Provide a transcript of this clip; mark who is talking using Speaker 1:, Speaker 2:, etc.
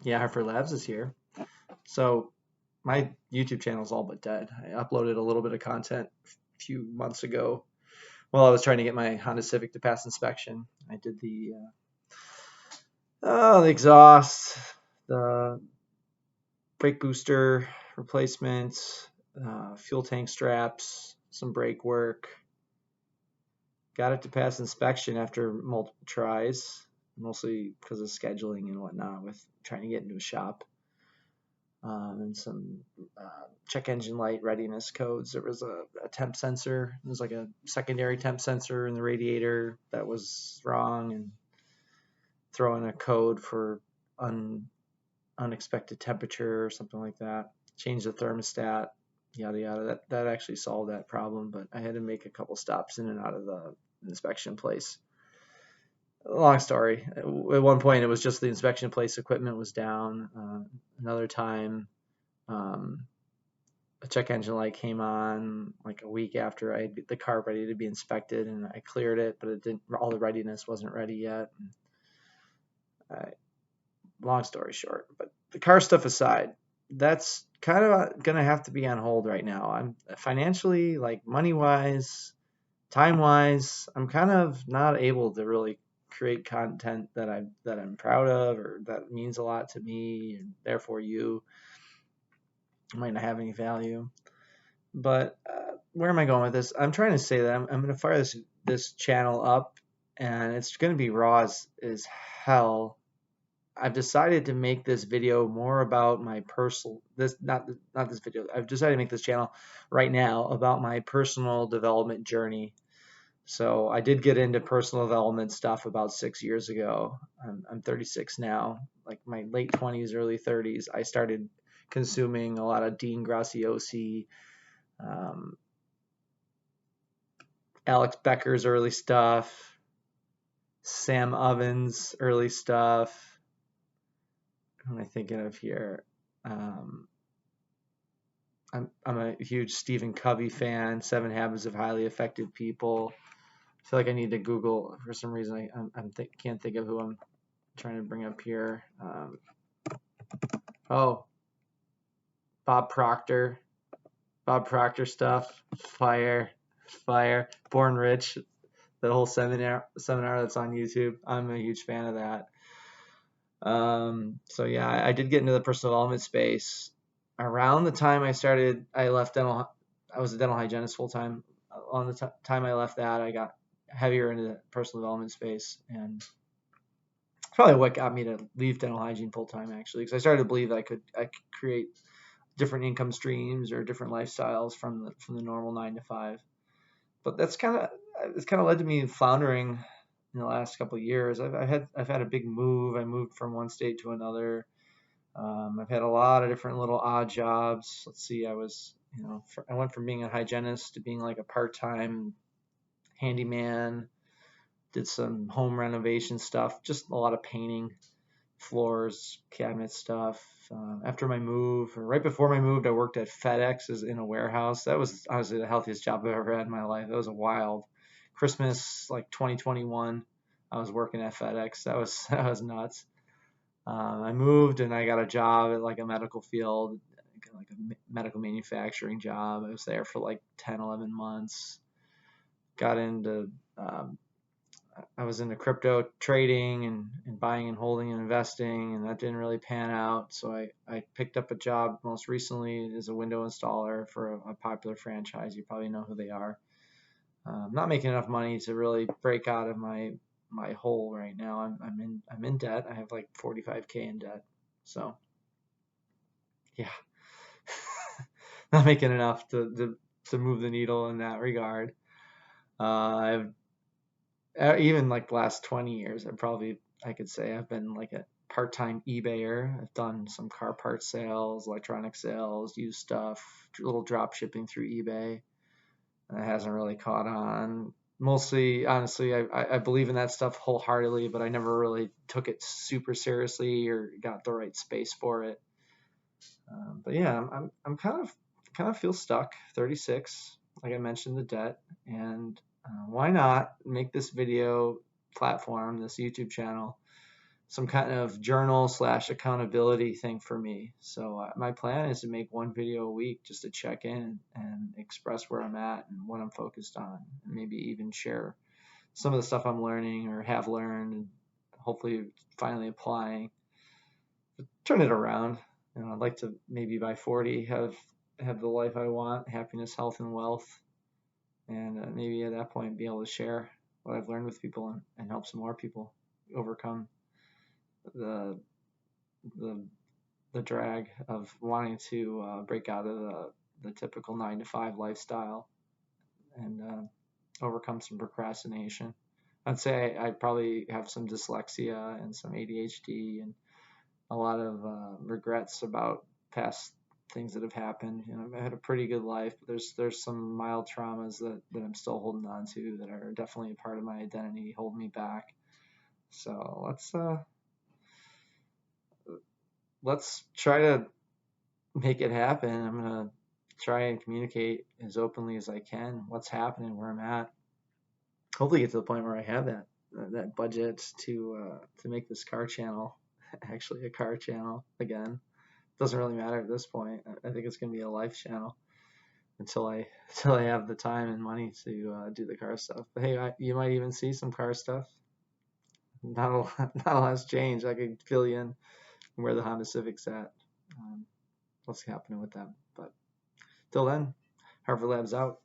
Speaker 1: Yeah, Hartford Labs is here. So my YouTube channel is all but dead. I uploaded a little bit of content a few months ago while I was trying to get my Honda Civic to pass inspection. I did the exhaust, the brake booster replacement, fuel tank straps, some brake work. Got it to pass inspection after multiple tries, mostly because of scheduling and whatnot with trying to get into a shop. And some check engine light readiness codes. There was a temp sensor. There was like a secondary temp sensor in the radiator that was wrong, and throw in a code for unexpected temperature or something like that. Change the thermostat, yada yada. That actually solved that problem, but I had to make a couple stops in and out of the inspection place. Long story. At one point, it was just the inspection place equipment was down. Another time, um, a check engine light came on like a week after I had the car ready to be inspected, and I cleared it, but it didn't. All the readiness wasn't ready yet. Long story short, but the car stuff aside, that's kind of gonna have to be on hold right now. I'm financially, like money wise, time wise, I'm kind of not able to really create content that I'm proud of or that means a lot to me, and therefore you might not have any value. But where am I going with this? I'm trying to say that I'm going to fire this channel up, and it's going to be raw as hell. I've decided to make this video more about my personal this not this video. I've decided to make this channel right now about my personal development journey. So I did get into personal development stuff about 6 years ago. I'm 36 now. Like my late 20s, early 30s, I started consuming a lot of Dean Graciosi, um, Alex Becker's early stuff, Sam Ovens' early stuff. Who am I thinking of here? Um, I'm a huge Stephen Covey fan. Seven Habits of Highly Effective People. I feel like I need to Google for some reason. Can't think of who I'm trying to bring up here. Oh, Bob Proctor. Bob Proctor stuff. Fire. Born Rich. The whole seminar that's on YouTube. I'm a huge fan of that. So yeah, I did get into the personal development space around the time I left dental. I was a dental hygienist full time. On the time I left that, I got heavier into the personal development space, and probably what got me to leave dental hygiene full time actually, because I started to believe I could create different income streams or different lifestyles from the normal 9 to 5. But it's kind of led to me floundering in the last couple of years. I've had a big move. I moved from one state to another. I've had a lot of different little odd jobs. Let's see, I went from being a hygienist to being like a part-time handyman. Did some home renovation stuff, just a lot of painting, floors, cabinet stuff. After my move, or right before my move, I worked at FedEx as in a warehouse. That was honestly the healthiest job I've ever had in my life. That was a wild Christmas, like 2021. I was working at FedEx. That was nuts. I moved and I got a job at like a medical field, like a medical manufacturing job. I was there for like 10, 11 months. Got into I was into crypto trading and buying and holding and investing, and that didn't really pan out. So I picked up a job most recently as a window installer for a popular franchise. You probably know who they are. I'm not making enough money to really break out of my hole right now. I'm in debt. I have like 45K in debt. So yeah, not making enough to move the needle in that regard. I've even like the last 20 years, I could say I've been like a part-time eBayer. I've done some car part sales, electronic sales, used stuff, a little drop shipping through eBay. And it hasn't really caught on. Mostly, honestly, I believe in that stuff wholeheartedly, but I never really took it super seriously or got the right space for it. But yeah, I'm kind of feel stuck. 36, like I mentioned, the debt, and why not make this video platform, this YouTube channel, some kind of journal / accountability thing for me. So my plan is to make one video a week just to check in and express where I'm at and what I'm focused on, and maybe even share some of the stuff I'm learning or have learned, and hopefully finally applying. Turn it around. I'd like to maybe by 40 have the life I want, happiness, health, and wealth, and maybe at that point be able to share what I've learned with people and help some more people overcome the the the drag of wanting to break out of the typical 9 to 5 lifestyle and overcome some procrastination. I'd say I probably have some dyslexia and some ADHD and a lot of regrets about past things that have happened. I had a pretty good life, but there's some mild traumas that I'm still holding on to that are definitely a part of my identity, holding me back. So let's try to make it happen. I'm gonna try and communicate as openly as I can what's happening, where I'm at. Hopefully, get to the point where I have that budget to make this car channel actually a car channel again. Doesn't really matter at this point. I think it's gonna be a life channel until I have the time and money to do the car stuff. But hey, you might even see some car stuff. Not a lot, not a lot's changed. I could fill you in where the Honda Civic's at. What's happening with them. But till then, Hartford Labs out.